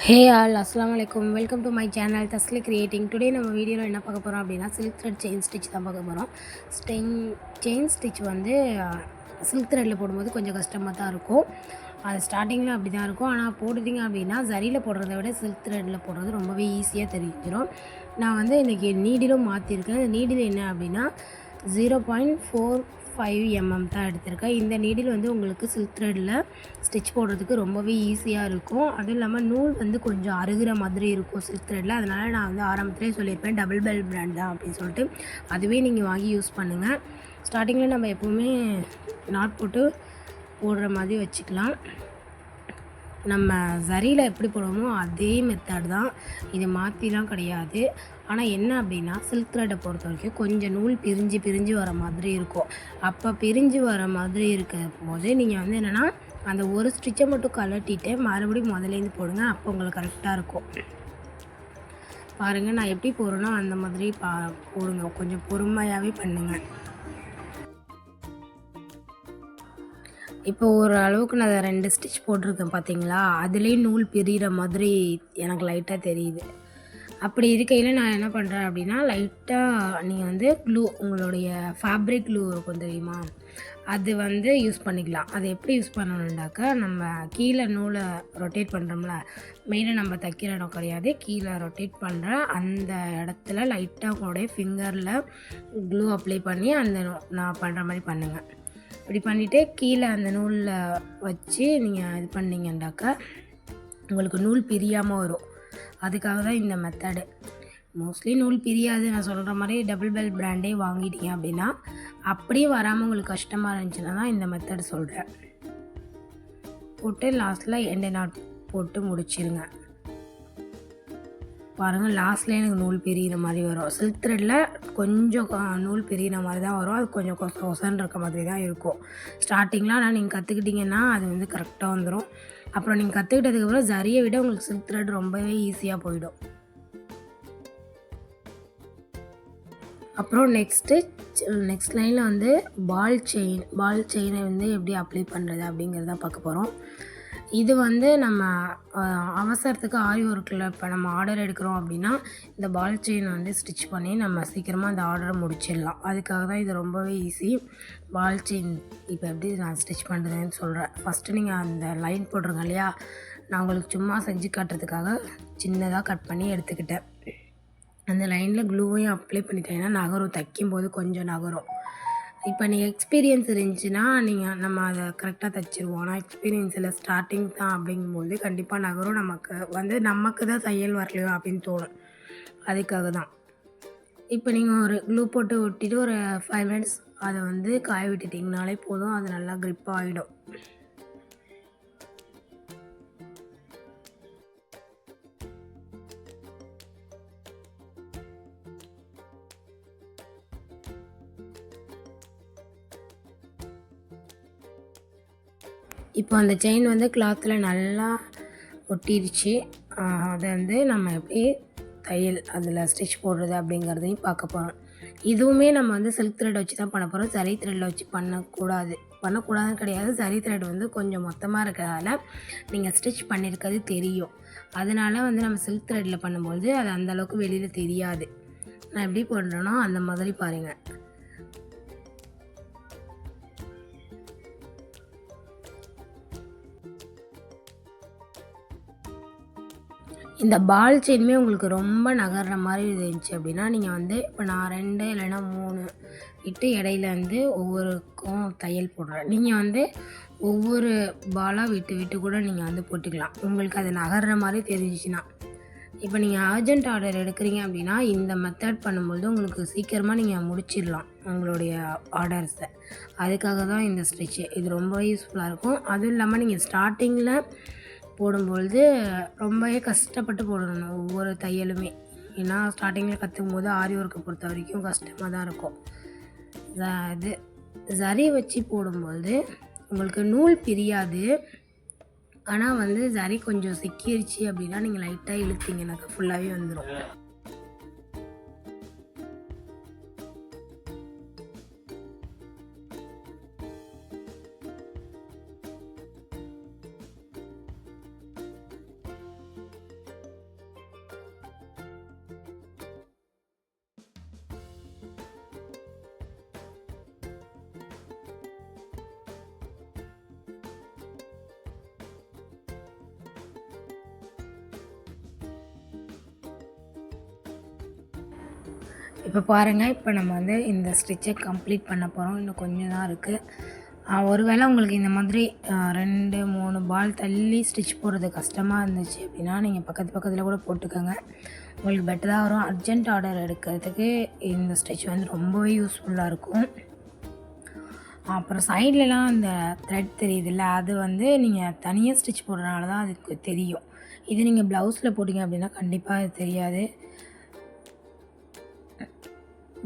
ஹே all அஸ்ஸலாமு அலைக்கும். Welcome to my channel Tasli creating. Today நம்ம வீடியோவில் என்ன பார்க்க போகிறோம் அப்படின்னா சில்க் த்ரெட் செயின் ஸ்டிச் தான் பார்க்க போகிறோம். செயின் ஸ்டிச் வந்து சில்க் த்ரெட்டில் போடும்போது கொஞ்சம் கஷ்டமாக தான் இருக்கும். அது ஸ்டார்டிங்கில் அப்படி தான் இருக்கும். ஆனால் போடுறீங்க அப்படின்னா சரியில் போடுறத விட சில்க் த்ரெட்டில் போடுறது ரொம்பவே ஈஸியாக தெரிஞ்சிடும். நான் வந்து இன்றைக்கி நீடிலும் மாற்றிருக்கேன். நீடில் என்ன அப்படின்னா 0.45 mm தான் எடுத்திருக்கேன். இந்த நீடில் வந்து உங்களுக்கு சில்க் த்ரெட்டில் ஸ்டிச் போடுறதுக்கு ரொம்பவே ஈஸியாக இருக்கும். அதுவும் இல்லாமல் நூல் வந்து கொஞ்சம் அருகிற மாதிரி இருக்கும் சில்க் த்ரெட்டில். அதனால் நான் வந்து ஆரம்பத்திலே சொல்லியிருப்பேன் டபுள் பெல் பிராண்ட் தான் அப்படின்னு சொல்லிட்டு. அதுவே நீங்கள் வாங்கி யூஸ் பண்ணுங்கள். ஸ்டார்டிங்கில் நம்ம எப்போவுமே நாட் போட்டு போடுற மாதிரி வச்சுக்கலாம். நம்ம சரியில் எப்படி போடுவோமோ அதே மெத்தட் தான், இது மாற்றிலாம் கிடையாது. ஆனால் என்ன அப்படின்னா சில்க் த்ரெட்டை பொறுத்த வரைக்கும் கொஞ்சம் நூல் பிரிஞ்சு வர மாதிரி இருக்கும். அப்போ பிரிஞ்சு வர மாதிரி இருக்கும் போது நீங்கள் வந்து என்னென்னா அந்த ஒரு ஸ்டிச்சை மட்டும் கழட்டிட்டு மறுபடியும் முதலேருந்து போடுங்க. அப்போ உங்களுக்கு கரெக்டாக இருக்கும். பாருங்கள், நான் எப்படி போடுறேனோ அந்த மாதிரி போடுங்க. கொஞ்சம் பொறுமையாகவே பண்ணுங்கள். இப்போ ஒரு அளவுக்கு நான் 2 ஸ்டிச் போட்டிருக்கேன் பார்த்தீங்களா, அதுலேயே நூல் பிரிகிற மாதிரி எனக்கு லைட்டாக தெரியுது. அப்படி இருக்கையில் நான் என்ன பண்ணுறேன் அப்படின்னா லைட்டாக நீங்கள் வந்து க்ளூ, உங்களுடைய ஃபேப்ரிக் க்ளூ இருக்கும் தெரியுமா, அது வந்து யூஸ் பண்ணிக்கலாம். அது எப்படி யூஸ் பண்ணணுன்னாக்கா, நம்ம கீழே நூலை ரொட்டேட் பண்ணுறோம்ல, மேலே நம்ம தைக்கிற இடம் கிடையாது, கீழே ரொட்டேட் பண்ணுற அந்த இடத்துல லைட்டாக உங்களுடைய ஃபிங்கரில் க்ளூ அப்ளை பண்ணி அந்த நான் பண்ணுற மாதிரி பண்ணுங்கள். இப்படி பண்ணிவிட்டு கீழே அந்த நூலில் வச்சு நீங்கள் இது பண்ணிங்கன்னாக்கா உங்களுக்கு நூல் பிரியாமல் வரும். அதுக்காக தான் இந்த மெத்தடு. மோஸ்ட்லி நூல் பிரியாது. நான் சொல்கிற மாதிரி டபுள் பெல் பிராண்டே வாங்கிட்டீங்க அப்படின்னா, அப்படியே வராமல் உங்களுக்கு கஷ்டமாக இருந்துச்சுன்னா தான் இந்த மெத்தடு சொல்கிறேன். போட்டு லாஸ்ட்டில் எண்டு நாட் போட்டு முடிச்சிருங்க. பாருங்கள், லாஸ்ட்டில் எனக்கு நூல் பிரிகிற மாதிரி வரும். சில்க் த்ரெட்டில் கொஞ்சம் நூல் பிரிகிற மாதிரி தான் வரும். அது கொஞ்சம் கொசன்னு இருக்க மாதிரி தான் இருக்கும் ஸ்டார்டிங்கில். ஆனால் நீங்கள் கற்றுக்கிட்டிங்கன்னா அது வந்து கரெக்டாக வந்துடும். அப்புறம் நீங்கள் கற்றுக்கிட்டதுக்கப்புறம் சரியை விட உங்களுக்கு சில்க் த்ரெட் ரொம்பவே ஈஸியாக போயிடும். அப்புறம் நெக்ஸ்ட் லைனில் வந்து பால் செயினை வந்து எப்படி அப்ளை பண்ணுறது அப்படிங்கிறத பார்க்க போகிறோம். இது வந்து நம்ம அவசரத்துக்கு ஆரி ஒர்க்கில் இப்போ நம்ம ஆர்டர் எடுக்கிறோம் அப்படின்னா இந்த பால் செயின் வந்து ஸ்டிச் பண்ணி நம்ம சீக்கிரமாக அந்த ஆர்டரை முடிச்சிடலாம். அதுக்காக தான் இது ரொம்பவே ஈஸி. பால் செயின் இப்போ எப்படி நான் ஸ்டிச் பண்ணுறதுன்னு சொல்கிறேன். ஃபஸ்ட்டு நீங்கள் அந்த லைன் போடுறீங்க இல்லையா, நான் உங்களுக்கு சும்மா செஞ்சு காட்டுறதுக்காக சின்னதாக கட் பண்ணி எடுத்துக்கிட்டேன். அந்த லைனில் க்ளூவையும் அப்ளை பண்ணிட்டீங்கன்னா நகரும், தைக்கும்போது கொஞ்சம் நகரும். இப்போ நீங்கள் எக்ஸ்பீரியன்ஸ் இருந்துச்சுன்னா நம்ம அதை கரெக்டாக தைச்சிருவோம். ஆனால் எக்ஸ்பீரியன்ஸ் இல்லை, ஸ்டார்டிங் தான் அப்படிங்கும்போது கண்டிப்பாக நகரும். நமக்கு தான் தையல் வரலையோ அப்படின்னு தோணும். அதுக்காக தான். இப்போ நீங்கள் ஒரு க்ளூ போட்டு ஒட்டிட்டு ஒரு 5 மினிட்ஸ் அதை வந்து காய விட்டுட்டிங்கனாலே போதும். அது நல்லா க்ரிப் ஆகிடும். இப்போ அந்த செயின் வந்து கிளாத்தில் நல்லா ஒட்டிடுச்சு. அதை வந்து நம்ம எப்படி தையல் அதில் ஸ்டிச் போடுறது அப்படிங்கிறதையும் பார்க்க போகிறோம். இதுவுமே நம்ம வந்து சில்க் த்ரெட் வச்சு தான் பண்ண போகிறோம். சரி த்ரெட்டில் வச்சு பண்ணக்கூடாதுன்னு கிடையாது. சரி த்ரெட் வந்து கொஞ்சம் மொத்தமாக இருக்கிறதால நீங்கள் ஸ்டிச் பண்ணியிருக்கிறது தெரியும். அதனால் வந்து நம்ம சில்க் த்ரெட்டில் பண்ணும்போது அது அந்தளவுக்கு வெளியில் தெரியாது. நான் எப்படி பண்ணுறேனோ அந்த மாதிரி பாருங்கள். இந்த பால் செயினுமே உங்களுக்கு ரொம்ப நகர்ற மாதிரி இருந்துச்சு அப்படின்னா நீங்கள் வந்து இப்போ நான் 2 இல்லைன்னா 3 விட்டு இடையில வந்து ஒவ்வொருக்கும் தையல் போடுறேன். நீங்கள் வந்து ஒவ்வொரு பாலாக விட்டு கூட நீங்கள் வந்து போட்டுக்கலாம், உங்களுக்கு அது நகர்ற மாதிரி தெரிஞ்சிச்சுன்னா. இப்போ நீங்கள் அர்ஜென்ட் ஆர்டர் எடுக்கிறீங்க அப்படின்னா இந்த மெத்தட் பண்ணும்போது உங்களுக்கு சீக்கிரமாக நீங்கள் முடிச்சிடலாம் உங்களுடைய ஆர்டர்ஸை. அதுக்காக தான் இந்த ஸ்டிச்சு. இது ரொம்ப யூஸ்ஃபுல்லாக இருக்கும். அதுவும் இல்லாமல் நீங்கள் ஸ்டார்டிங்கில் போடும்பொழுது ரொம்பவே கஷ்டப்பட்டு போடணும் ஒவ்வொரு தையலுமே. ஏன்னா ஸ்டார்டிங்கில் கற்றுக்கும் போது ஆரி ஒர்க்கை பொறுத்த வரைக்கும் கஷ்டமாக தான் இருக்கும். இது சரி வச்சு போடும்போது உங்களுக்கு நூல் பிரியாது. ஆனால் வந்து சரி கொஞ்சம் சிக்கிருச்சு அப்படின்னா நீங்கள் லைட்டாக இழுத்தீங்கன்னாக்கா ஃபுல்லாகவே வந்துடும். இப்போ பாருங்கள், இப்போ நம்ம வந்து இந்த ஸ்டிச்சை கம்ப்ளீட் பண்ண போகிறோம். இன்னும் கொஞ்சம் தான் இருக்குது. ஒருவேளை உங்களுக்கு இந்த மாதிரி 2, 3 பால் தள்ளி ஸ்டிச் போடுறது கஷ்டமாக இருந்துச்சு அப்படின்னா, நீங்கள் பக்கத்தில் கூட போட்டுக்கோங்க. உங்களுக்கு பெட்டராக வரும். அர்ஜென்ட் ஆர்டர் எடுக்கிறதுக்கு இந்த ஸ்டிச் வந்து ரொம்பவே யூஸ்ஃபுல்லாக இருக்கும். அப்புறம் சைட்லலாம் அந்த த்ரெட் தெரியுதுல்ல, அது வந்து நீங்கள் தனியாக ஸ்டிச் போடுறதுனால தான் அதுக்கு தெரியும். இது நீங்கள் ப்ளவுஸில் போட்டிங்க அப்படின்னா கண்டிப்பாக அது தெரியாது.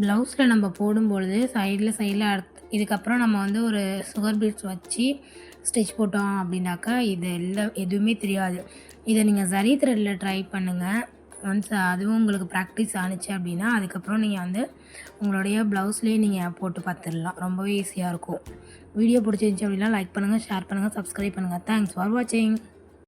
ப்ளவுஸில் நம்ம போடும்பொழுது சைடில் இதுக்கப்புறம் நம்ம வந்து ஒரு சுகர் பீட்ஸ் வச்சு ஸ்டிச் போட்டோம் அப்படின்னாக்கா இது எதுவுமே தெரியாது. இதை நீங்கள் சரி த்ரெட்டில் ட்ரை பண்ணுங்கள். ஒன்ஸ் அதுவும் உங்களுக்கு ப்ராக்டிஸ் ஆணுச்சு அப்படின்னா அதுக்கப்புறம் நீங்கள் வந்து உங்களுடைய ப்ளவுஸ்லேயே நீங்கள் போட்டு பார்த்துடலாம். ரொம்பவே ஈஸியாக இருக்கும். வீடியோ பிடிச்சிருந்துச்சி அப்படின்னா லைக் பண்ணுங்கள், ஷேர் பண்ணுங்கள், சப்ஸ்கிரைப் பண்ணுங்கள். தேங்க்ஸ் ஃபார் வாட்சிங்.